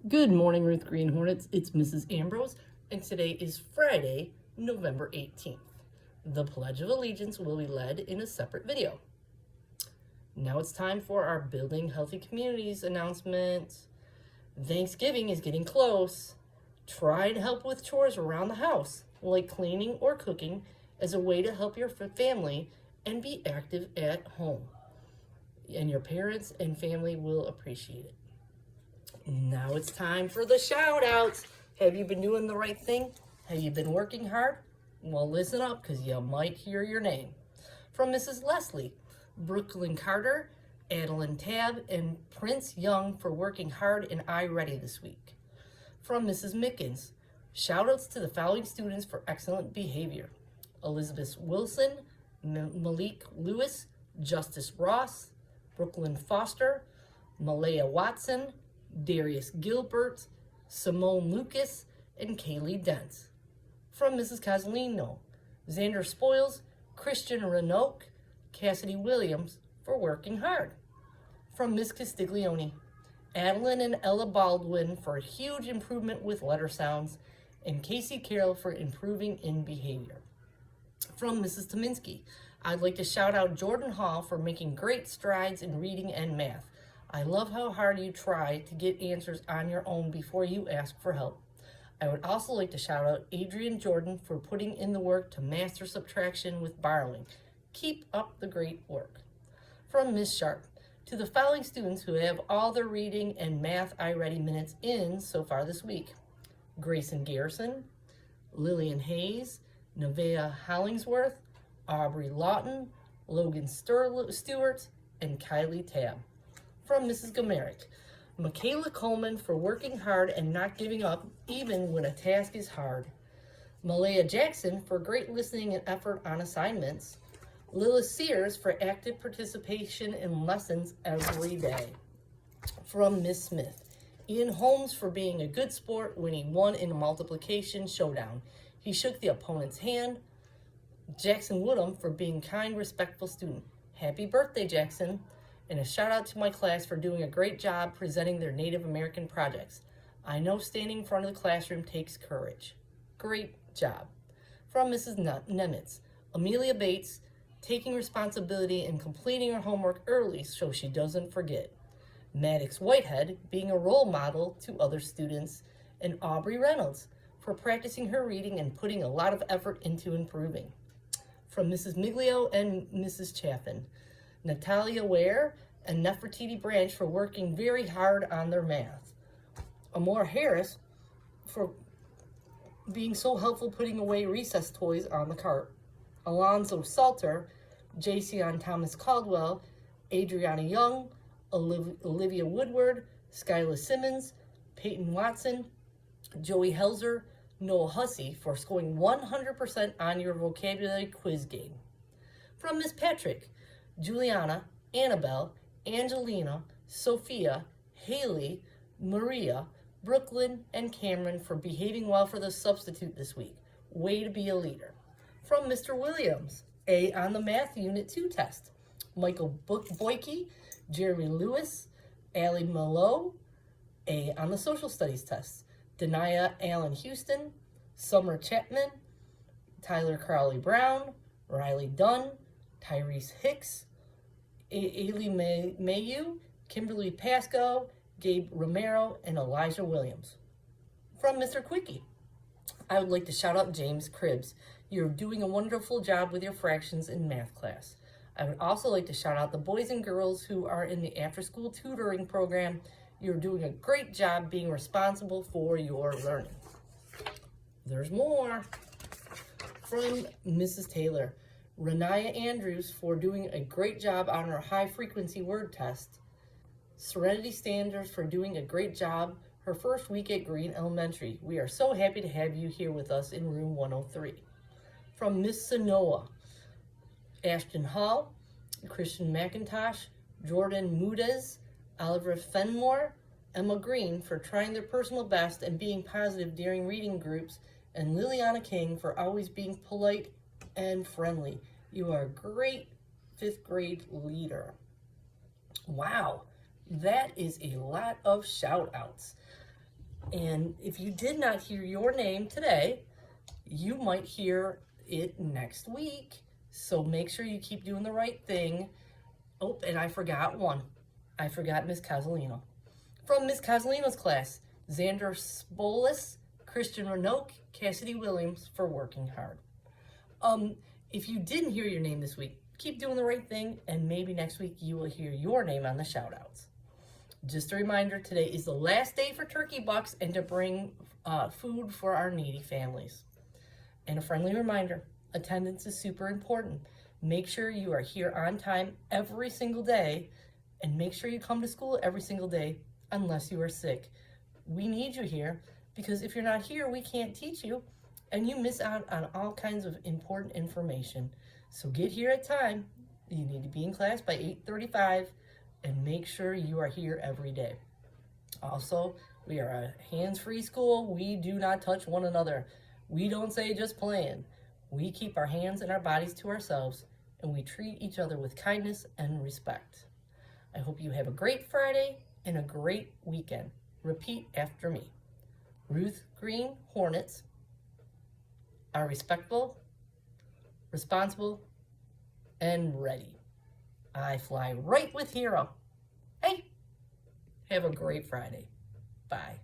Good morning, Ruth Green Hornets. It's Mrs. Ambrose, and today is Friday, November 18th. The Pledge of Allegiance will be led in a separate video. Now it's time for our Building Healthy Communities announcement. Thanksgiving is getting close. Try and help with chores around the house, like cleaning or cooking, as a way to help your family and be active at home. And your parents and family will appreciate it. Now it's time for the shout outs. Have you been doing the right thing? Have you been working hard? Well, listen up because you might hear your name. From Mrs. Leslie, Brooklyn Carter, Adeline Tabb, and Prince Young for working hard and iReady this week. From Mrs. Mickens, shout outs to the following students for excellent behavior: Elizabeth Wilson, Malik Lewis, Justice Ross, Brooklyn Foster, Malaya Watson, Darius Gilbert, Simone Lucas, and Kaylee Dent. From Mrs. Casalino, Xander Spoils, Christian Renault, Cassidy Williams for working hard. From Miss Castiglione, Adeline and Ella Baldwin for huge improvement with letter sounds, and Casey Carroll for improving in behavior. From Mrs. Tominski, I'd like to shout out Jordan Hall for making great strides in reading and math. I love how hard you try to get answers on your own before you ask for help. I would also like to shout out Adrian Jordan for putting in the work to master subtraction with borrowing. Keep up the great work. From Ms. Sharp, to the following students who have all their reading and math iReady minutes in so far this week: Grayson Garrison, Lillian Hayes, Nevaeh Hollingsworth, Aubrey Lawton, Logan Stewart, and Kylie Tabb. From Mrs. Gamerick, Michaela Coleman for working hard and not giving up even when a task is hard. Malaya Jackson for great listening and effort on assignments. Lilith Sears for active participation in lessons every day. From Miss Smith, Ian Holmes for being a good sport when he won in a multiplication showdown. He shook the opponent's hand. Jackson Woodham for being kind, respectful student. Happy birthday, Jackson. And a shout out to my class for doing a great job presenting their Native American projects. I know standing in front of the classroom takes courage. Great job. From Mrs. Nemitz, Amelia Bates, taking responsibility and completing her homework early so she doesn't forget. Maddox Whitehead being a role model to other students. And Aubrey Reynolds for practicing her reading and putting a lot of effort into improving. From Mrs. Miglio and Mrs. Chaffin, Natalia Ware and Nefertiti Branch for working very hard on their math. Amor Harris for being so helpful putting away recess toys on the cart. Alonzo Salter, Jason Thomas Caldwell, Adriana Young, Olivia Woodward, Skyla Simmons, Peyton Watson, Joey Helzer, Noah Hussey for scoring 100% on your vocabulary quiz game. From Miss Patrick, Juliana, Annabelle, Angelina, Sophia, Haley, Maria, Brooklyn, and Cameron for behaving well for the substitute this week. Way to be a leader. From Mr. Williams, A on the Math Unit 2 test. Michael Boyke, Jeremy Lewis, Allie Malo, A on the Social Studies test. Denia Allen Houston, Summer Chapman, Tyler Crowley Brown, Riley Dunn, Tyrese Hicks, Ailey Mayu, Kimberly Pasco, Gabe Romero, and Elijah Williams. From Mr. Quickie, I would like to shout out James Cribbs. You're doing a wonderful job with your fractions in math class. I would also like to shout out the boys and girls who are in the after-school tutoring program. You're doing a great job being responsible for your learning. There's more. From Mrs. Taylor, Renaya Andrews for doing a great job on her high-frequency word test. Serenity Standards for doing a great job her first week at Green Elementary. We are so happy to have you here with us in room 103. From Miss Sanoa, Ashton Hall, Christian McIntosh, Jordan Mudez, Oliver Fenmore, Emma Green for trying their personal best and being positive during reading groups, and Liliana King for always being polite and friendly. You are a great 5th grade leader. Wow, that is a lot of shout outs. And if you did not hear your name today, you might hear it next week. So make sure you keep doing the right thing. Oh, and I forgot one. I forgot Miss Casalino. From Miss Casalino's class, Xander Spolis, Christian Renault, Cassidy Williams for working hard. If you didn't hear your name this week, keep doing the right thing, and maybe next week you will hear your name on the shout-outs. Just a reminder, today is the last day for Turkey Bucks and to bring food for our needy families. And a friendly reminder, attendance is super important. Make sure you are here on time every single day, and make sure you come to school every single day unless you are sick. We need you here because if you're not here, we can't teach you, and you miss out on all kinds of important information. So get here at time. You need to be in class by 8:35, and make sure you are here every day. Also, we are a hands-free school. We do not touch one another. We don't say just playing. We keep our hands and our bodies to ourselves, and we treat each other with kindness and respect. I hope you have a great Friday and a great weekend. Repeat after me. Ruth Green Hornets are respectful, responsible, and ready. I fly right with Hero. Hey, have a great Friday. Bye.